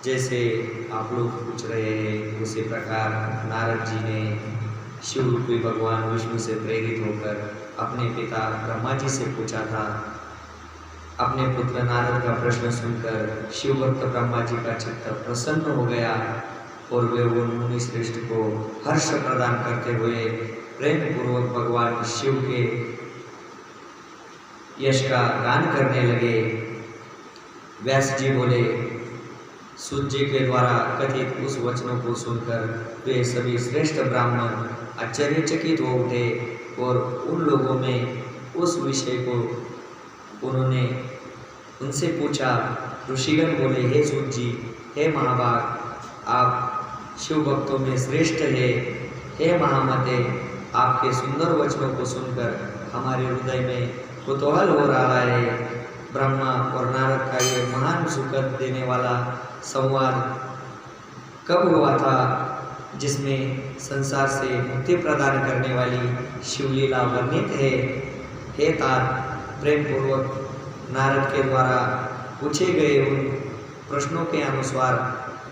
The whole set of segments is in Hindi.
जैसे आप लोग पूछ रहे हैं उसी प्रकार नारद जी ने शिव रूपी भगवान विष्णु से प्रेरित होकर अपने पिता ब्रह्मा जी से पूछा था। अपने पुत्र नारद का प्रश्न सुनकर शिव भक्त ब्रह्मा जी का चित्त प्रसन्न हो गया और वे उन मुनि श्रेष्ठ को हर्ष प्रदान करते हुए प्रेम पूर्वक भगवान शिव के यश का गान करने लगे। व्यास जी बोले, सूत जी के द्वारा कथित उस वचनों को सुनकर वे सभी श्रेष्ठ ब्राह्मण आश्चर्यचकित हो उठे और उन लोगों में उस विषय को उन्होंने उनसे पूछा। ऋषिगण बोले, हे सूत जी, हे महाभाग, आप शिव भक्तों में श्रेष्ठ है। हे महामते, आपके सुंदर वचनों को सुनकर हमारे हृदय में कुतूहल हो रहा है। ब्रह्मा और नारद का ये महान सुखद देने वाला संवाद कब हुआ था, जिसमें संसार से मुक्ति प्रदान करने वाली शिवलीला वर्णित है। हे तात, प्रेम पूर्वक नारद के द्वारा पूछे गए उन प्रश्नों के अनुसार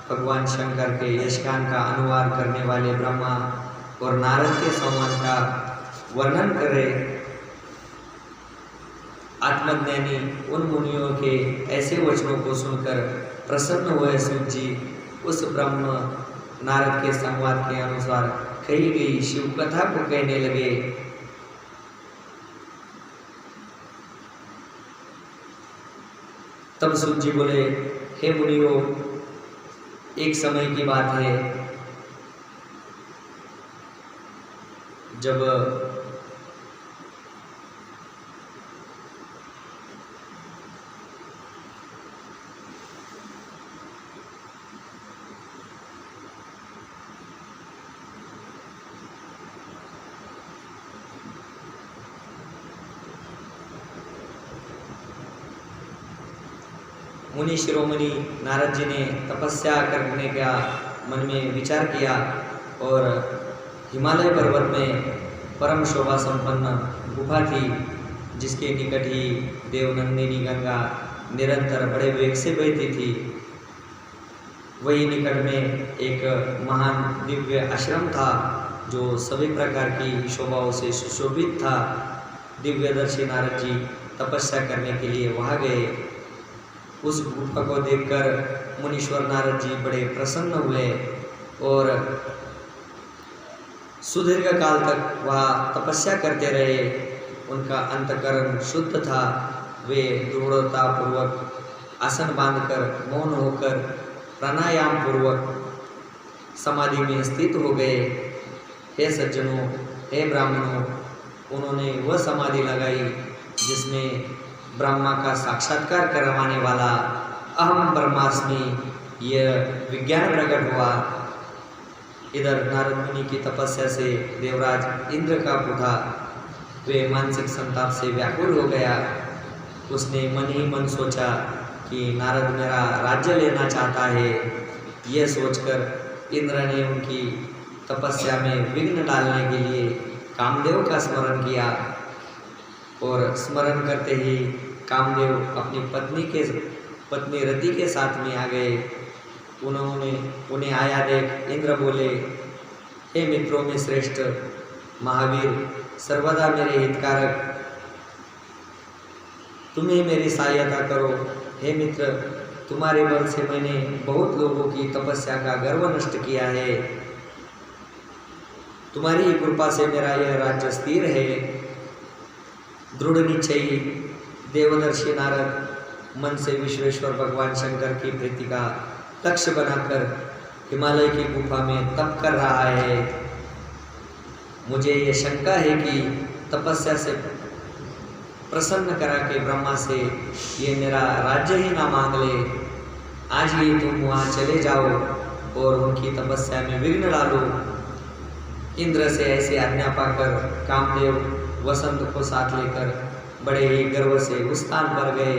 भगवान शंकर के यशगान का अनुवाद करने वाले ब्रह्मा और नारद के संवाद का वर्णन करें। आत्मज्ञानी उन मुनियों के ऐसे वचनों को सुनकर प्रसन्न हुए सूत जी उस ब्रह्म नारद के संवाद के अनुसार कही गई शिव कथा को कहने लगे। तब सूत जी बोले, हे मुनियों, एक समय की बात है जब मुनि शिरोमणि नारद जी ने तपस्या करने का मन में विचार किया और हिमालय पर्वत में परम शोभा संपन्न गुफा थी, जिसके निकट ही देवनंदिनी गंगा निरंतर बड़े वेग से बहती थी। वही निकट में एक महान दिव्य आश्रम था जो सभी प्रकार की शोभाओं से सुशोभित था। दिव्यदर्शी नारद जी तपस्या करने के लिए वहाँ गए। उस गुफा को देखकर मुनीश्वर नारद जी बड़े प्रसन्न हुए और सुदीर्घ काल तक वहाँ तपस्या करते रहे। उनका अंतकरण शुद्ध था। वे दृढ़ता पूर्वक आसन बांधकर मौन होकर प्राणायाम पूर्वक समाधि में स्थित हो गए। हे सज्जनों, हे ब्राह्मणों, उन्होंने वह समाधि लगाई जिसमें ब्रह्मा का साक्षात्कार करवाने वाला अहम ब्रह्मास्मि यह विज्ञान प्रकट हुआ। इधर नारद मुनि की तपस्या से देवराज इंद्र का पुथा वे मानसिक संताप से व्याकुल हो गया। उसने मन ही मन सोचा कि नारद मेरा राज्य लेना चाहता है। यह सोचकर इंद्र ने उनकी तपस्या में विघ्न डालने के लिए कामदेव का स्मरण किया और स्मरण करते ही कामदेव अपनी पत्नी रति के साथ में आ गए। उन्हें आया देख इंद्र बोले, हे मित्रों में श्रेष्ठ महावीर, सर्वदा मेरे हितकारक, तुम्हें मेरी सहायता करो। हे मित्र, तुम्हारे बल से मैंने बहुत लोगों की तपस्या का गर्व नष्ट किया है। तुम्हारी ही कृपा से मेरा यह राज्य स्थिर है। दृढ़ निश्चयी देवदर्शी नारद मन से विश्वेश्वर भगवान शंकर की प्रीति का लक्ष्य बनाकर हिमालय की गुफा में तप कर रहा है। मुझे ये शंका है कि तपस्या से प्रसन्न करा के ब्रह्मा से ये मेरा राज्य ही ना मांग ले। आज ही तुम वहाँ चले जाओ और उनकी तपस्या में विघ्न डालो। इंद्र से ऐसे आज्ञा पाकर कामदेव वसंत को साथ लेकर बड़े ही गर्व से उस स्थान पर गए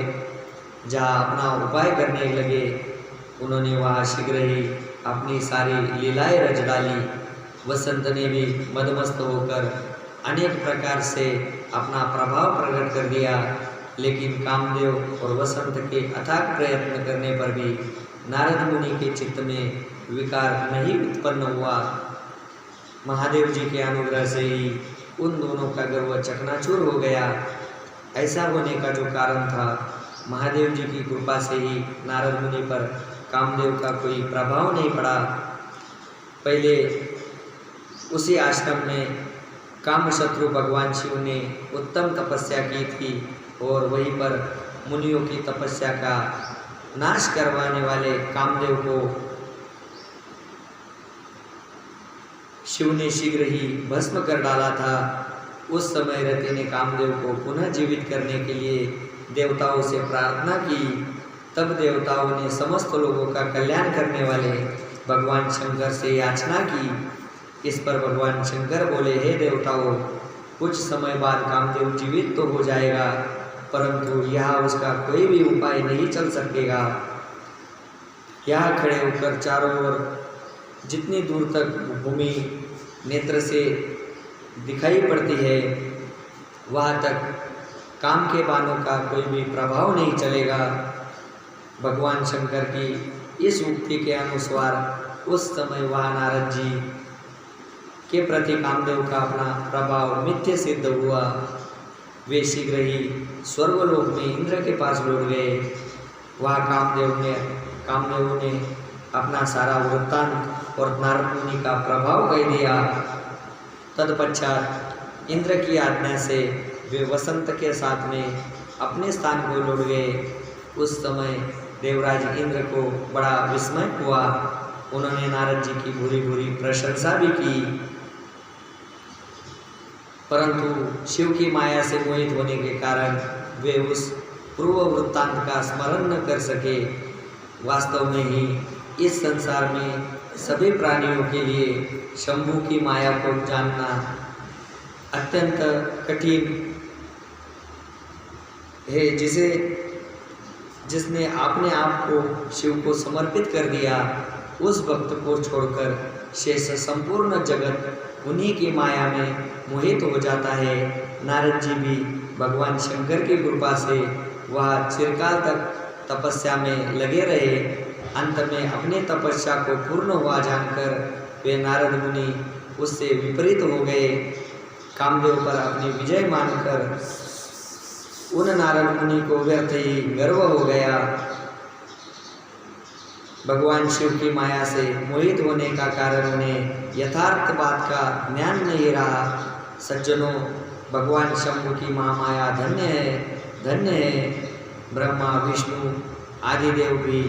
जहाँ अपना उपाय करने लगे। उन्होंने वहाँ शीघ्र ही अपनी सारी लीलाएं रच डाली। वसंत ने भी मदमस्त होकर अनेक प्रकार से अपना प्रभाव प्रकट कर दिया, लेकिन कामदेव और वसंत के अथाक प्रयत्न करने पर भी नारद मुनि के चित्त में विकार नहीं उत्पन्न हुआ। महादेव जी के अनुग्रह से ही उन दोनों का गर्व चकनाचूर हो गया। ऐसा होने का जो कारण था, महादेव जी की कृपा से ही नारद मुनि पर कामदेव का कोई प्रभाव नहीं पड़ा। पहले उसी आश्रम में कामशत्रु भगवान शिव ने उत्तम तपस्या की थी और वहीं पर मुनियों की तपस्या का नाश करवाने वाले कामदेव को शिव ने शीघ्र ही भस्म कर डाला था। उस समय रति ने कामदेव को पुनः जीवित करने के लिए देवताओं से प्रार्थना की। तब देवताओं ने समस्त लोगों का कल्याण करने वाले भगवान शंकर से याचना की। इस पर भगवान शंकर बोले, हे देवताओं, कुछ समय बाद कामदेव जीवित तो हो जाएगा, परंतु यहाँ उसका कोई भी उपाय नहीं चल सकेगा। यहाँ खड़े होकर चारों ओर जितनी दूर तक भूमि नेत्र से दिखाई पड़ती है, वहाँ तक काम के बाणों का कोई भी प्रभाव नहीं चलेगा। भगवान शंकर की इस उक्ति के अनुसार उस समय वहाँ नारद जी के प्रति कामदेव का अपना प्रभाव मिथ्य सिद्ध हुआ। वे शीघ्र ही स्वर्गलोक में इंद्र के पास लौट गए। वहाँ कामदेव ने अपना सारा वृत्तांत और नारद मुनि का प्रभाव कह दिया। तत्पश्चात इंद्र की आज्ञा से वे वसंत के साथ में अपने स्थान को लौट गए। उस समय देवराज इंद्र को बड़ा विस्मय हुआ। उन्होंने नारद जी की भूरी भूरी प्रशंसा भी की, परंतु शिव की माया से मोहित होने के कारण वे उस पूर्व वृत्तांत का स्मरण न कर सके। वास्तव में ही इस संसार में सभी प्राणियों के लिए शंभु की माया को जानना अत्यंत कठिन है। जिसने अपने आप को शिव को समर्पित कर दिया, उस भक्त को छोड़कर शेष संपूर्ण जगत उन्हीं की माया में मोहित हो जाता है। नारद जी भी भगवान शंकर की कृपा से वह चिरकाल तक तपस्या में लगे रहे। अंत में अपने तपस्या को पूर्ण हुआ जानकर वे नारद मुनि उससे विपरीत हो गए। कामदेव पर अपनी विजय मानकर उन नारद मुनि को व्यर्थ ही गर्व हो गया। भगवान शिव की माया से मोहित होने का कारण उन्हें यथार्थ बात का ज्ञान नहीं रहा। सज्जनों, भगवान शंभु की महामाया धन्य है, धन्य है। ब्रह्मा, विष्णु आदि देव भी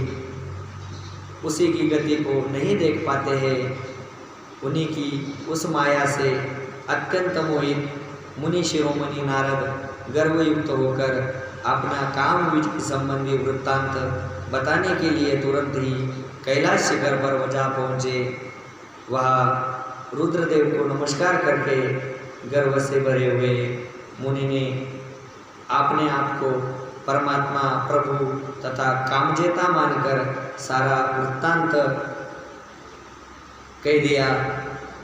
उसी की गति को नहीं देख पाते हैं। उन्हीं की उस माया से अत्यंत मोहित मुनि शिरोमणि नारद गर्वयुक्त होकर अपना काम विजय संबंधी वृत्तांत बताने के लिए तुरंत ही कैलाश शिखर पर जा पहुँचे। वहाँ रुद्रदेव को नमस्कार करके गर्व से भरे हुए मुनि ने अपने आप को परमात्मा, प्रभु तथा कामजेता मानकर सारा वृत्तांत कह दिया।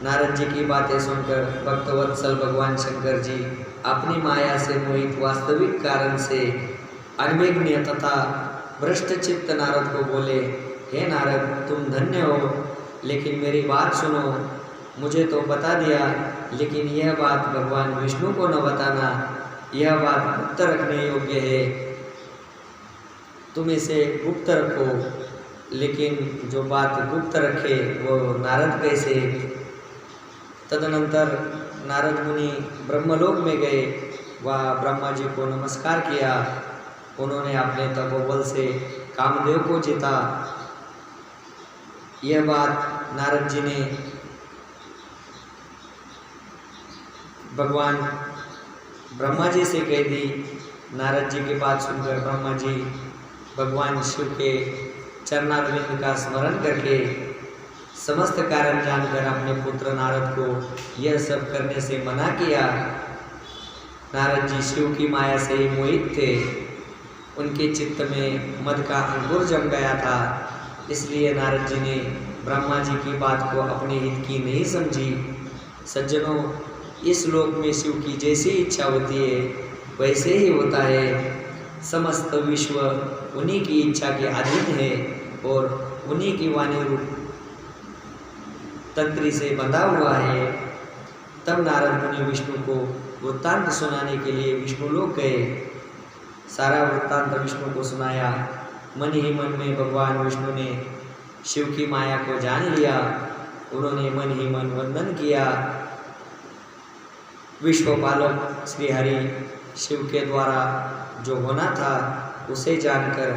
नारद जी की बातें सुनकर भक्तवत्सल भगवान शंकर जी अपनी माया से मोहित वास्तविक कारण से अनभिज्ञ तथा भ्रष्ट चित्त नारद को बोले, हे नारद, तुम धन्य हो, लेकिन मेरी बात सुनो। मुझे तो बता दिया, लेकिन यह बात भगवान विष्णु को न बताना। यह बात गुप्त रखने योग्य है। तुम इसे गुप्त रखो, लेकिन जो बात गुप्त रखे वो नारद कैसे। तदनंतर नारद मुनि ब्रह्मलोक में गए। वह ब्रह्मा जी को नमस्कार किया। उन्होंने अपने तपोबल से कामदेव को जीता। यह बात नारद जी ने भगवान ब्रह्मा जी से कह दी। नारद जी की बात सुनकर ब्रह्मा जी भगवान शिव के चरणारविंद का स्मरण करके समस्त कारण जानकर अपने पुत्र नारद को यह सब करने से मना किया। नारद जी शिव की माया से ही मोहित थे। उनके चित्त में मद का अंकुर जम गया था। इसलिए नारद जी ने ब्रह्मा जी की बात को अपने हित की नहीं समझी। सज्जनों, इस लोक में शिव की जैसी इच्छा होती है वैसे ही होता है। समस्त विश्व उन्हीं की इच्छा के अधीन है। और उन्हीं की वाणी रूप तंत्री से बंधा हुआ है। तब नारद मुनि विष्णु को वृत्तांत सुनाने के लिए विष्णुलोक गए। सारा वृत्तांत विष्णु को सुनाया। मन ही मन में भगवान विष्णु ने शिव की माया को जान लिया। उन्होंने मन ही मन वंदन किया। विश्वपालक श्रीहरि शिव के द्वारा जो होना था उसे जानकर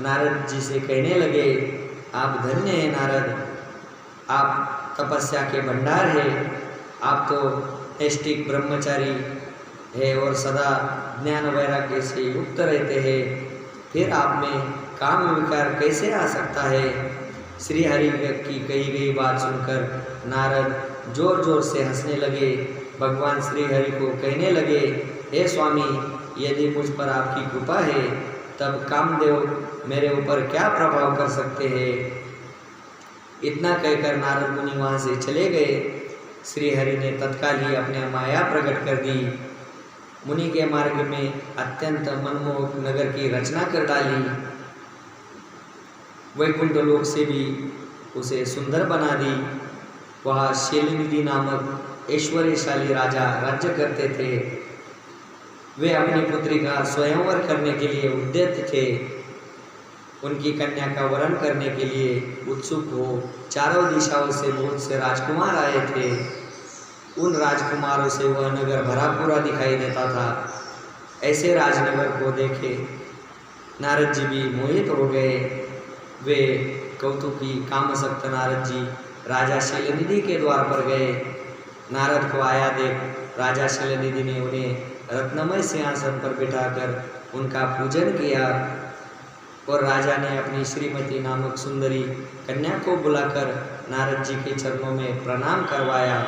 नारद जी से कहने लगे, आप धन्य हैं नारद, आप तपस्या के भंडार है। आप तो नैष्ठिक ब्रह्मचारी है और सदा ज्ञान वैराग्य से युक्त रहते हैं, फिर आप में काम विकार कैसे आ सकता है। श्री हरि की कही गई बात सुनकर नारद जोर जोर से हंसने लगे। भगवान श्री हरि को कहने लगे, हे स्वामी, यदि मुझ पर आपकी कृपा है तब कामदेव मेरे ऊपर क्या प्रभाव कर सकते हैं। इतना कहकर नारद मुनि वहाँ से चले गए। श्री हरि ने तत्काल ही अपने माया प्रकट कर दी। मुनि के मार्ग में अत्यंत मनमोहक नगर की रचना कर डाली। वैकुंठ लोक से भी उसे सुंदर बना दी। वहाँ शैलनिधि नामक ऐश्वर्यशाली राजा राज्य करते थे। वे अपनी पुत्री का स्वयंवर करने के लिए उद्यत थे। उनकी कन्या का वरण करने के लिए उत्सुक हो चारों दिशाओं से बहुत से राजकुमार आए थे। उन राजकुमारों से वह नगर भरा पूरा दिखाई देता था। ऐसे राजनगर को देखे नारद जी भी मोहित हो गए। वे कौतुकी कामसक्त नारद जी राजा शैलनिधि के द्वार पर गए। नारद को आया देख राजा शैलनिधि ने उन्हें रत्नमय सिंहासन पर बिठाकर उनका पूजन किया और राजा ने अपनी श्रीमती नामक सुंदरी कन्या को बुलाकर नारद जी के चरणों में प्रणाम करवाया।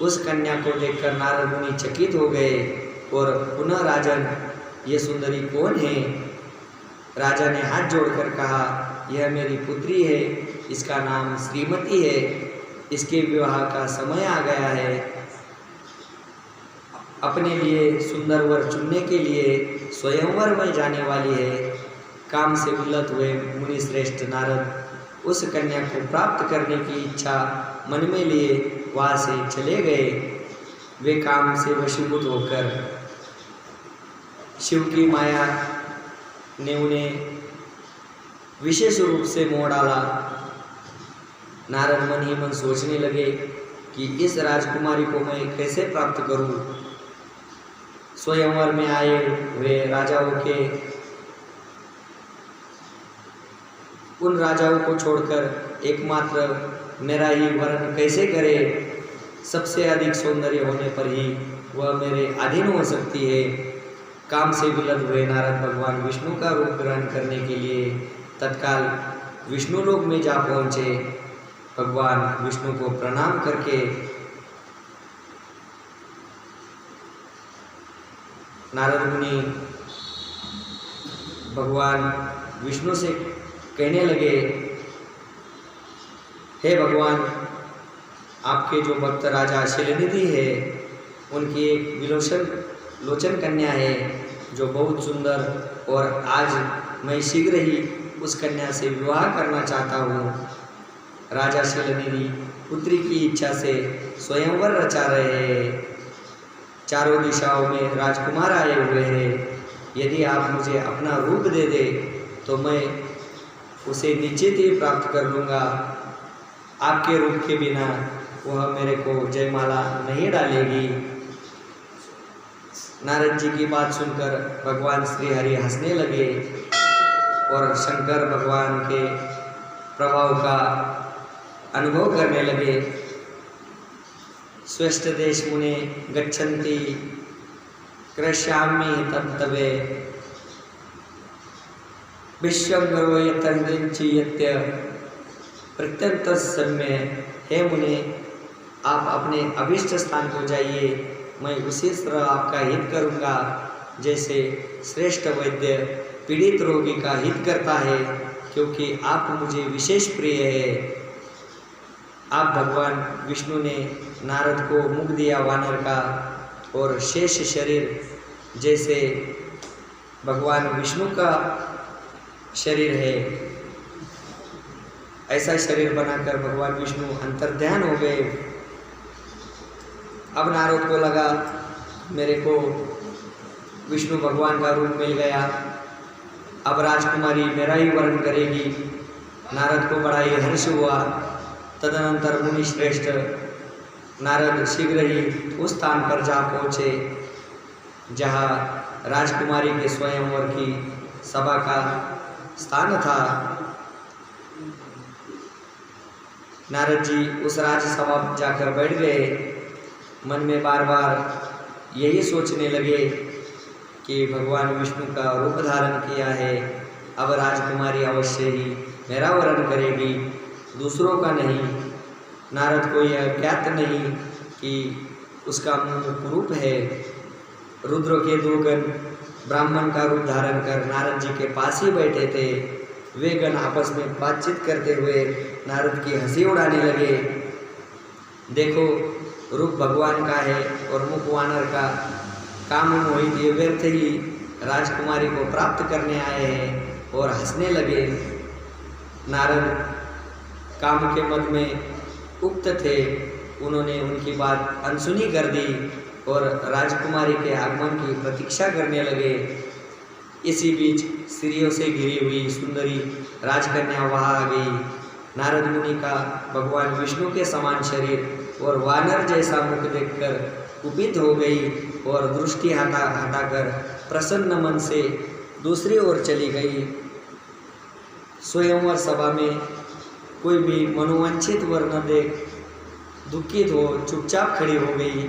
उस कन्या को देखकर नारद मुनि चकित हो गए और पुनः राजन, ये सुंदरी कौन है। राजा ने हाथ जोड़कर कहा, यह मेरी पुत्री है, इसका नाम श्रीमती है, इसके विवाह का समय आ गया है। अपने लिए सुंदर वर चुनने के लिए स्वयंवर में जाने वाली है। काम से उलट हुए मुनि श्रेष्ठ नारद उस कन्या को प्राप्त करने की इच्छा मन में लिए वहाँ से चले गए। वे काम से वशीभूत होकर शिव की माया ने उन्हें विशेष रूप से मोह डाला। नारद मन ही मन सोचने लगे कि इस राजकुमारी को मैं कैसे प्राप्त करूं। स्वयंवर में आए हुए राजाओं के उन राजाओं को छोड़कर एकमात्र मेरा ही वरण कैसे करे। सबसे अधिक सौंदर्य होने पर ही वह मेरे अधीन हो सकती है। काम से विलद हुए नारद भगवान विष्णु का रूप ग्रहण करने के लिए तत्काल विष्णु लोक में जा पहुँचे। भगवान विष्णु को प्रणाम करके नारद मुनि भगवान विष्णु से कहने लगे, हे भगवान, आपके जो भक्त राजा शैलनिधि है उनकी एक विलोचन लोचन कन्या है जो बहुत सुंदर, और आज मैं शीघ्र ही उस कन्या से विवाह करना चाहता हूँ। राजा शैलनिधि पुत्री की इच्छा से स्वयंवर रचा रहे हैं। चारों दिशाओं में राजकुमार आए हुए हैं। यदि आप मुझे अपना रूप दे दे तो मैं उसे निश्चित ही प्राप्त कर लूँगा। आपके रूप के बिना वह मेरे को जयमाला नहीं डालेगी। नारद जी की बात सुनकर भगवान श्री हरि हंसने लगे और शंकर भगवान के प्रभाव का अनुभव करने लगे। स्वस्थ देश मुने गच्छन्ति कृष्यामि तत्तवे विश्वंगरो यत्य प्रत्यंत सम्य। हे मुने, आप अपने अभिष्ट स्थान को जाइए, मैं उसी तरह आपका हित करूँगा जैसे श्रेष्ठ वैद्य पीड़ित रोगी का हित करता है, क्योंकि आप मुझे विशेष प्रिय है। आप भगवान विष्णु ने नारद को मुख दिया वानर का, और शेष शरीर जैसे भगवान विष्णु का शरीर है। ऐसा शरीर बनाकर भगवान विष्णु अंतर्ध्यान हो गए। अब नारद को लगा मेरे को विष्णु भगवान का रूप मिल गया, अब राजकुमारी मेरा ही वर्ण करेगी। नारद को बड़ा ही हर्ष हुआ। तदनंतर मुनि श्रेष्ठ नारद शीघ्र ही उस स्थान पर जा पहुँचे जहाँ राजकुमारी के स्वयंवर की सभा का स्थान था। नारद जी उस राजसभा में जाकर बैठ गए। मन में बार बार यही सोचने लगे कि भगवान विष्णु का रूप धारण किया है, अब राजकुमारी अवश्य ही मेरा वरण करेगी, दूसरों का नहीं। नारद को यह ज्ञात नहीं कि उसका मुख रूप है। रुद्र के दो गण ब्राह्मण का रूप धारण कर नारद जी के पास ही बैठे थे। वे गण आपस में बातचीत करते हुए नारद की हंसी उड़ाने लगे। देखो, रूप भगवान का है और मुख वानर का, काम मोहित ये व्यर्थ ही राजकुमारी को प्राप्त करने आए हैं और हंसने लगे। नारद काम के मद में उक्त थे, उन्होंने उनकी बात अनसुनी कर दी और राजकुमारी के आगमन की प्रतीक्षा करने लगे। इसी बीच स्त्रियों से घिरी हुई सुंदरी राजकन्या वहाँ आ गई। नारद मुनि का भगवान विष्णु के समान शरीर और वानर जैसा मुख देखकर कुपित हो गई और दृष्टि हटाकर प्रसन्न मन से दूसरी ओर चली गई। स्वयंवर सभा में कोई भी मनोवांछित वर न देख दुखित हो चुपचाप खड़ी हो गई।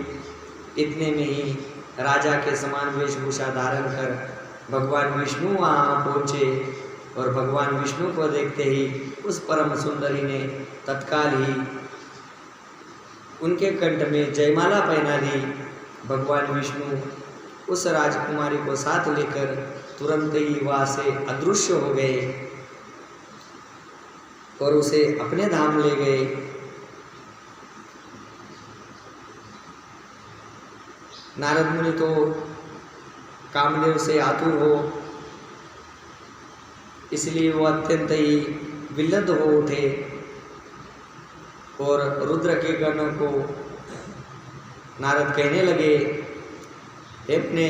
इतने में ही राजा के समान वेशभूषा धारण कर भगवान विष्णु वहाँ पहुँचे और भगवान विष्णु को देखते ही उस परम सुंदरी ने तत्काल ही उनके कंठ में जयमाला पहना दी। भगवान विष्णु उस राजकुमारी को साथ लेकर तुरंत ही वहाँ से अदृश्य हो गए और उसे अपने धाम ले गए। नारद मुनि तो कामदेव से आतुर हो, इसलिए वो अत्यंत ही विलद्ध हो उठे और रुद्र के गणों को नारद कहने लगे, अपने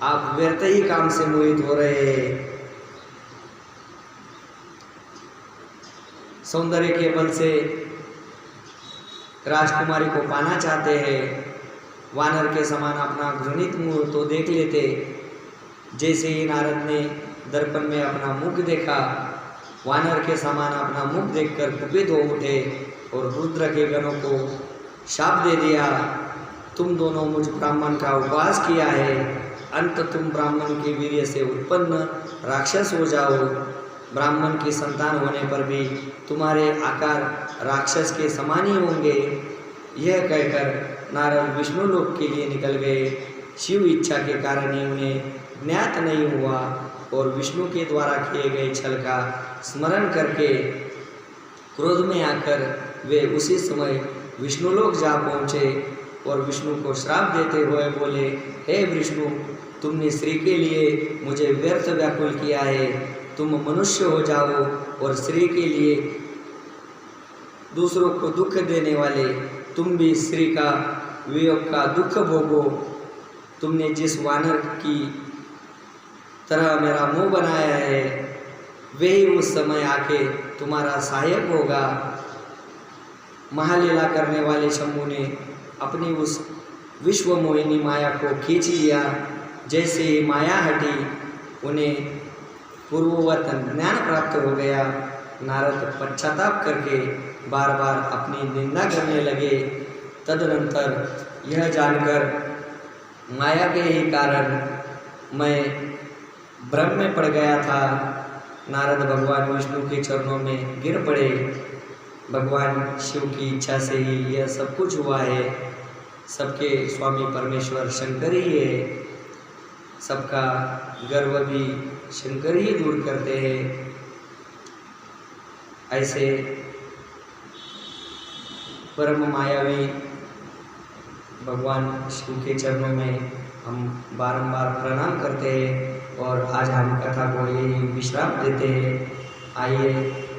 आप व्यर्थ ही काम से मोहित हो रहे हैं। सौंदर्य के बल से राजकुमारी को पाना चाहते हैं। वानर के समान अपना घृणित मुंह तो देख लेते। जैसे ही नारद ने दर्पण में अपना मुख देखा, वानर के समान अपना मुख देखकर कुपित हो उठे और रुद्र के गणों को शाप दे दिया, तुम दोनों मुझ ब्राह्मण का उपवास किया है, अंत तुम ब्राह्मण के वीर्य से उत्पन्न राक्षस हो जाओ। ब्राह्मण की संतान होने पर भी तुम्हारे आकार राक्षस के समान ही होंगे। यह कहकर नारद विष्णु लोक के लिए निकल गए। शिव इच्छा के कारण ही उन्हें ज्ञात नहीं हुआ और विष्णु के द्वारा किए गए छल का स्मरण करके क्रोध में आकर वे उसी समय विष्णुलोक जा पहुँचे और विष्णु को श्राप देते हुए बोले, हे विष्णु, तुमने श्री के लिए मुझे व्यर्थ व्याकुल किया है, तुम मनुष्य हो जाओ और श्री के लिए दूसरों को दुख देने वाले तुम भी श्री का वियोग का दुख भोगो। तुमने जिस वानर की तरह मेरा मुंह बनाया है, वही उस समय आके तुम्हारा सहायक होगा। महालीला करने वाले शंभु ने अपनी उस विश्व मोहिनी माया को खींच लिया। जैसे ही माया हटी, उन्हें पूर्ववत ज्ञान प्राप्त हो गया। नारद पश्चाताप करके बार बार अपनी निंदा करने लगे। तदनंतर यह जानकर माया के ही कारण मैं भ्रम में पड़ गया था, नारद भगवान विष्णु के चरणों में गिर पड़े। भगवान शिव की इच्छा से ही यह सब कुछ हुआ है। सबके स्वामी परमेश्वर शंकर ही है। सबका गर्व भी शंकर ही दूर करते हैं। ऐसे परम मायावी भगवान शिव के चरणों में हम बारंबार प्रणाम करते हैं और आज हम कथा को यही विश्राम देते हैं। आइए